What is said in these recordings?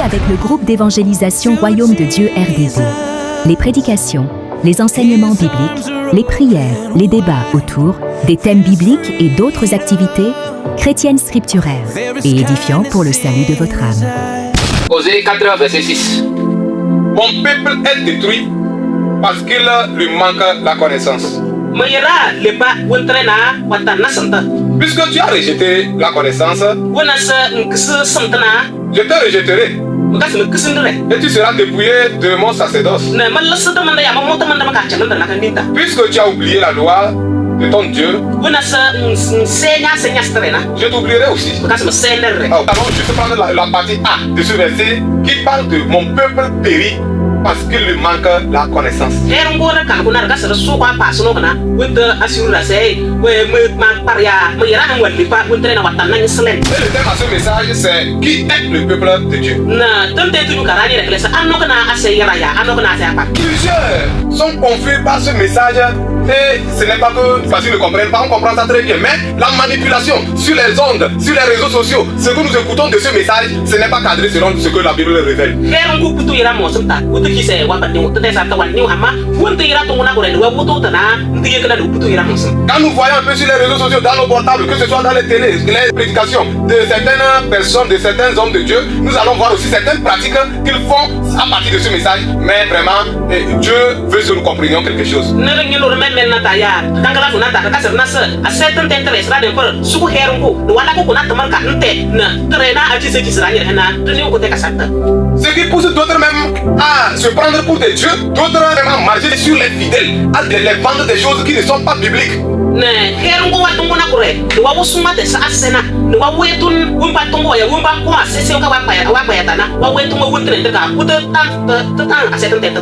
avec le groupe d'évangélisation Royaume de Dieu RDD. Les prédications, les enseignements bibliques, les prières, les débats autour des thèmes bibliques et d'autres activités chrétiennes scripturaires et édifiants pour le salut de votre âme. Osée 4, verset 6. Mon peuple est détruit parce qu'il lui manque la connaissance. Puisque tu as rejeté la connaissance, je te rejetterai. Et tu seras dépouillé de mon sacerdoce. Puisque tu as oublié la loi de ton Dieu, je t'oublierai aussi. Alors, je vais prendre la partie A de ce verset qui parle de mon peuple périt parce qu'il lui manque la connaissance. Et le thème à ce message, c'est qui est le peuple de Dieu. Plusieurs sont confus par ce message et ce n'est pas que facile de comprendre, on comprend ça très bien, mais la manipulation sur les ondes, sur les réseaux sociaux, ce que nous écoutons de ce message, ce n'est pas cadré selon ce que la Bible révèle. Quand nous voyons un peu sur les réseaux sociaux, dans nos portables, que ce soit dans les télés, les prédications de certaines personnes, de certains hommes de Dieu, nous allons voir aussi certaines pratiques qu'ils font à partir de ce message. Mais vraiment, Dieu veut que nous comprenions quelque chose. Ce qui pousse d'autres même à se prendre pour des dieux, d'autres même à marcher sur les fidèles, à les vendre des choses qui ne sont pas bibliques.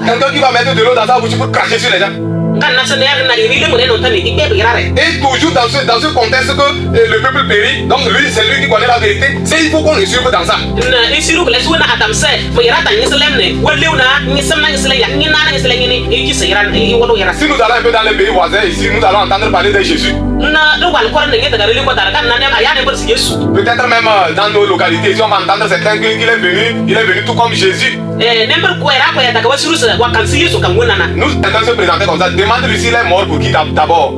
Quelqu'un qui va mettre de l'eau dans sa bouche pour cracher sur les gens. Et toujours dans ce contexte que le peuple périt, donc lui c'est lui qui connaît la vérité, c'est il faut qu'on le suive dans ça. Si nous allons un peu dans les pays voisins ici, nous allons entendre parler de Jésus. Peut-être même dans nos localités, si on va entendre certains qu'il est venu tout comme Jésus. Nous, certains se présentaient comme ça. Demande-lui s'il est mort pour qui d'abord.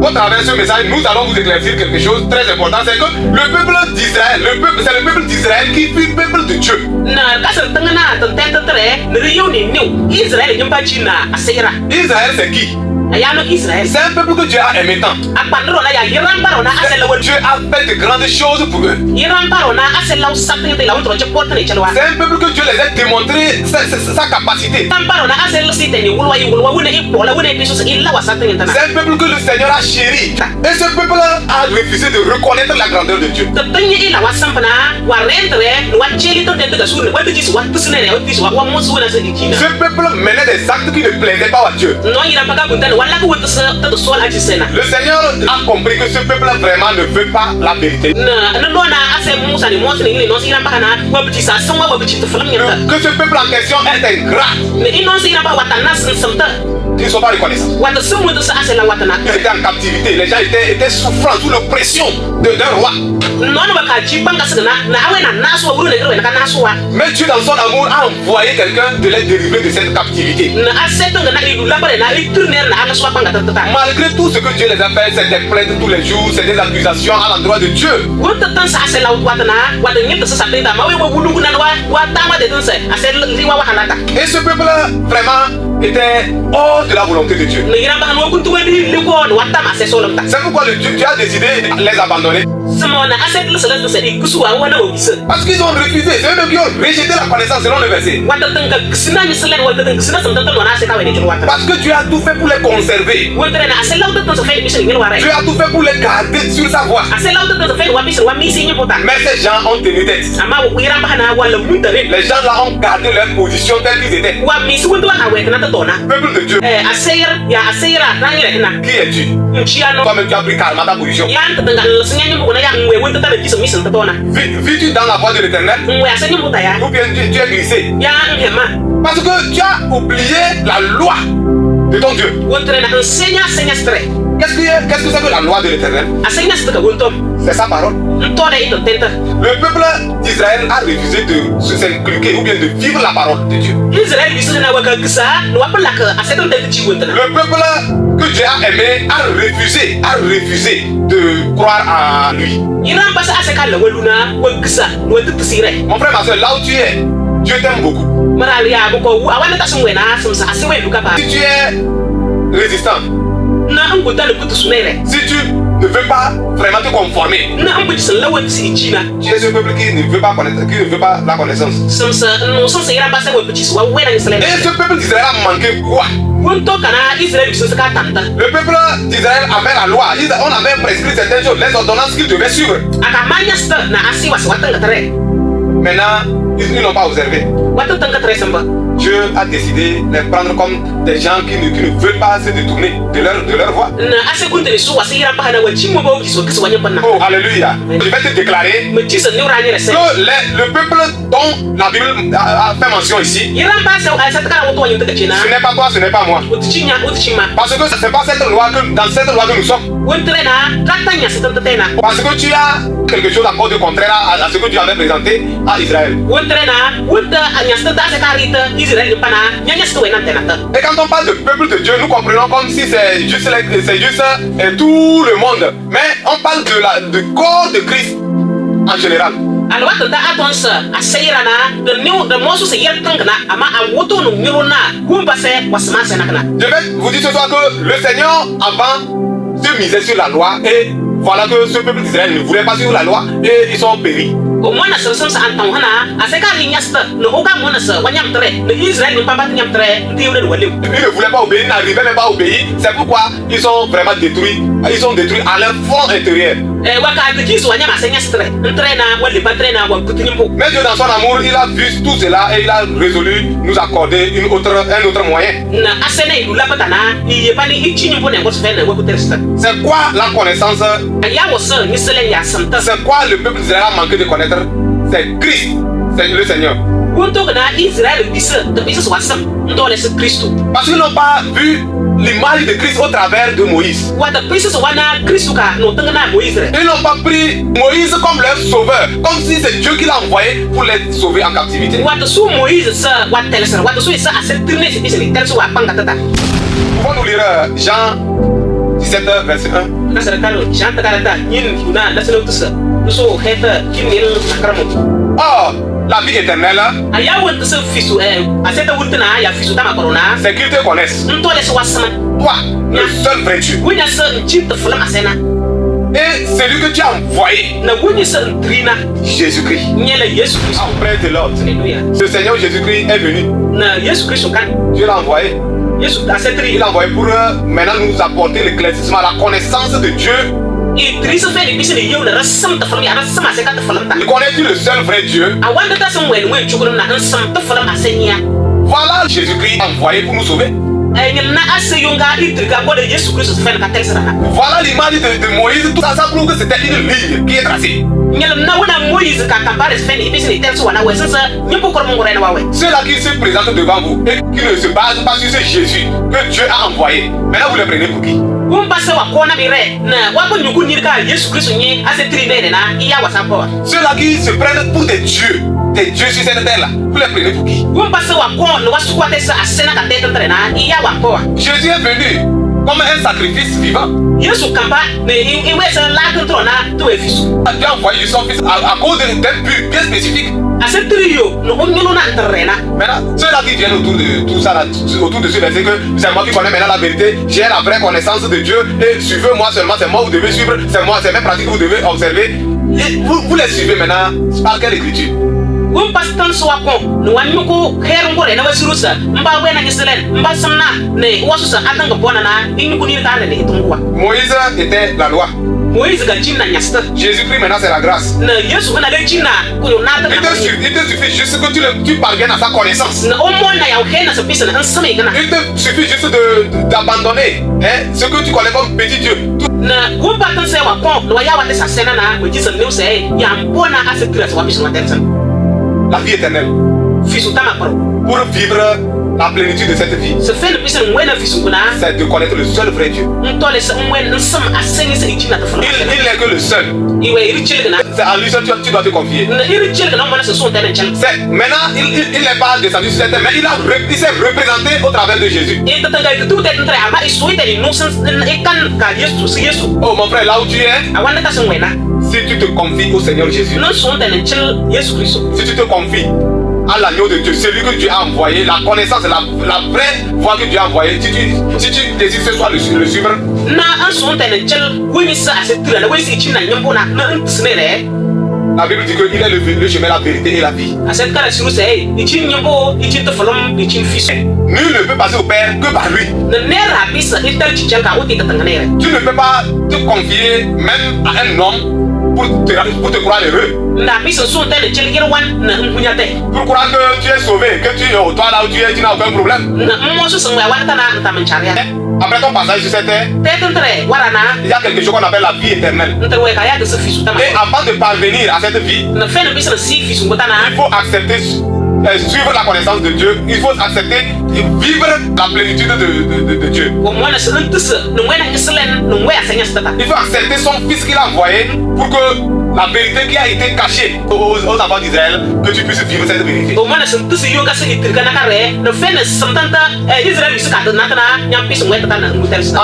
Au travers de ce message, nous allons vous éclaircir quelque chose de très important, c'est que le peuple d'Israël, c'est le peuple d'Israël qui fut le peuple de Dieu. Israël c'est qui? C'est un peuple que Dieu a aimé tant. Dieu a fait de grandes choses pour eux. C'est un peuple que Dieu les a démontré sa capacité. C'est un peuple que le Seigneur a chéri. Et ce peuple a refusé de reconnaître la grandeur de Dieu. Ce peuple menait des actes qui ne plaisaient pas à Dieu. Le Seigneur a compris que ce peuple vraiment ne veut pas la vérité. Que ce peuple en question est ingrat. Ils ne sont pas reconnaissants. Ils étaient en captivité. Les gens étaient souffrant sous l'oppression d'un roi. Mais Dieu dans son amour a envoyé quelqu'un de les délivrer de cette captivité. Malgré tout ce que Dieu les a fait, c'est des plaintes tous les jours, c'est des accusations à l'endroit de Dieu. Et ce peuple-là, vraiment, était hors de la volonté de Dieu. C'est pourquoi Dieu a décidé de les abandonner. Parce qu'ils ont refusé, c'est eux qui ont rejeté la connaissance selon le verset. Parce que Dieu a tout fait pour les conserver. Dieu a tout fait pour les garder sur sa voie. Mais ces gens ont tenu tête. Les gens là ont gardé leur position telle qu'ils étaient. Peuple de Dieu. Qui es-tu? Toi-même tu as pris calme ta position. Vis-tu dans la voie de l'Éternel? Ou bien tu es glissé? Parce que tu as oublié la loi de ton Dieu. Qu'est-ce que c'est que la loi de l'Éternel? C'est sa parole. Le peuple d'Israël a refusé de s'inculquer ou bien de vivre la parole de Dieu. Le peuple que Dieu a aimé a refusé de croire à lui. Mon frère, ma soeur, là où tu es, Dieu t'aime beaucoup. Si tu es résistant, si tu ne veux pas vraiment te conformer, tu es ce peuple qui ne veut pas connaître, qui ne veut pas la connaissance. Et ce peuple d'Israël a manqué quoi? Le peuple d'Israël avait la loi, on avait prescrit certaines choses, les ordonnances qu'ils devaient suivre. Maintenant, ils n'ont pas observé. Dieu a décidé de les prendre comme des gens qui ne veulent pas se détourner de leur voie. Oh, alléluia. Je vais te déclarer que le peuple dont la Bible a fait mention ici, ce n'est pas toi, ce n'est pas moi. Parce que ce n'est pas cette loi dans cette loi que nous sommes. Parce que tu as quelque chose encore de contraire à ce que tu avais présenté à Israël. Et quand on parle de peuple de Dieu, nous comprenons comme si c'est juste tout le monde. Mais on parle du corps de Christ en général. Je vais vous dire ce soir que le Seigneur avant se misait sur la loi et voilà que ce peuple d'Israël ne voulait pas suivre la loi et ils sont péris. Il ne voulait pas obéir, n'arrivait même pas à obéir. C'est pourquoi ils sont vraiment détruits. Ils sont détruits à leur fond intérieur. Mais Dieu dans son amour, il a vu tout cela et il a résolu nous accorder un autre moyen. C'est quoi la connaissance? C'est quoi le peuple d'Israël a manqué de connaître? C'est Christ, c'est le Seigneur. Parce qu'ils n'ont pas vu l'image de Christ au travers de Moïse. Ils n'ont pas pris Moïse comme leur sauveur, comme si c'est Dieu qui l'a envoyé pour les sauver en captivité. Pouvons-nous lire Jean 17, verset 1? Or, la vie éternelle, c'est qu'ils te connaissent, toi, le seul vrai Dieu, et celui que tu as envoyé, Jésus-Christ. Après de l'autre, ce Seigneur Jésus-Christ est venu. Dieu l'a envoyé. Il l'a envoyé pour maintenant nous apporter l'éclaircissement, la connaissance de Dieu. Connais-tu le seul vrai Dieu? Voilà Jésus-Christ envoyé pour nous sauver. Voilà l'image de Moïse, tout ça prouve que c'était une ligne qui est tracée. Ceux-là qui se présentent devant vous et qui ne se basent pas sur ce Jésus que Dieu a envoyé, maintenant vous les prenez pour qui? Ceux-là qui se prennent pour des dieux sur cette terre-là, vous les prenez pour qui? Jésus est venu comme un sacrifice vivant. Dieu a envoyé son fils à cause d'un but bien spécifique. Maintenant, ceux-là qui viennent autour de tout ça, autour de ce verset, que c'est moi qui connais maintenant la vérité, j'ai la vraie connaissance de Dieu, et suivez-moi seulement, c'est moi que vous devez suivre, c'est moi, c'est mes pratiques que vous devez observer. Et vous les suivez maintenant par quelle écriture? Moïse était la loi. Jésus-Christ maintenant c'est la grâce. Il te suffit juste que tu parviennes à sa connaissance. Il te suffit juste d'abandonner ce que tu connais comme petit Dieu. La vie éternelle. Pour vivre la plénitude de cette vie, c'est de connaître le seul vrai Dieu. Il n'est que le seul. C'est à lui seul que tu dois te confier. Maintenant, il n'est pas descendu sur cette terre, mais il s'est représenté au travers de Jésus. Oh mon frère, là où tu es, si tu te confies au Seigneur Jésus, si tu te confies à l'agneau de Dieu, celui que Dieu a envoyé, la connaissance, la vraie voie que Dieu a envoyée, si tu désires ce soir le suivre, la Bible dit qu'il est le chemin, la vérité et la vie. Nul ne peut passer au Père que par lui. Tu ne peux pas te confier même à un homme pour te croire heureux. Pour croire que tu es sauvé, que toi là où tu es, tu n'as aucun problème. Après ton passage sur cette terre, il y a quelque chose qu'on appelle la vie éternelle. Et avant de parvenir à cette vie, il faut accepter, suivre la connaissance de Dieu. Il faut accepter vivre la plénitude de Dieu. Il faut accepter son fils qu'il a envoyé pour que la vérité qui a été cachée aux enfants d'Israël, que tu puisses vivre cette vérité. En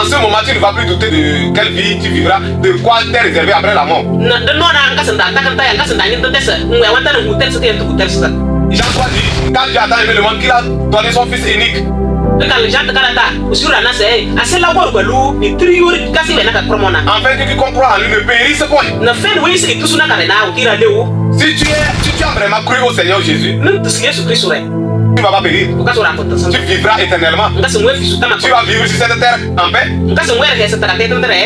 ce moment, tu ne vas plus douter de quelle vie tu vivras, de quoi t'es réservé après la mort. Jean 3 dit, quand Dieu a tant aimé le monde qu'il a donné son fils unique. Afin que tu comprends en lui ne périsse point. Si tu as vraiment cru au Seigneur Jésus, tu ne vas pas périr. Tu vivras éternellement. Tu vas vivre sur cette terre en paix.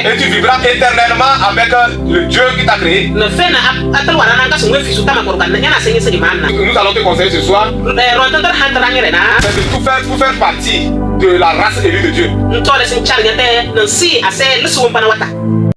Et tu vivras éternellement avec le Dieu qui t'a créé. Nous allons te conseiller ce soir, c'est de tout faire pour faire partie de la race élue de Dieu.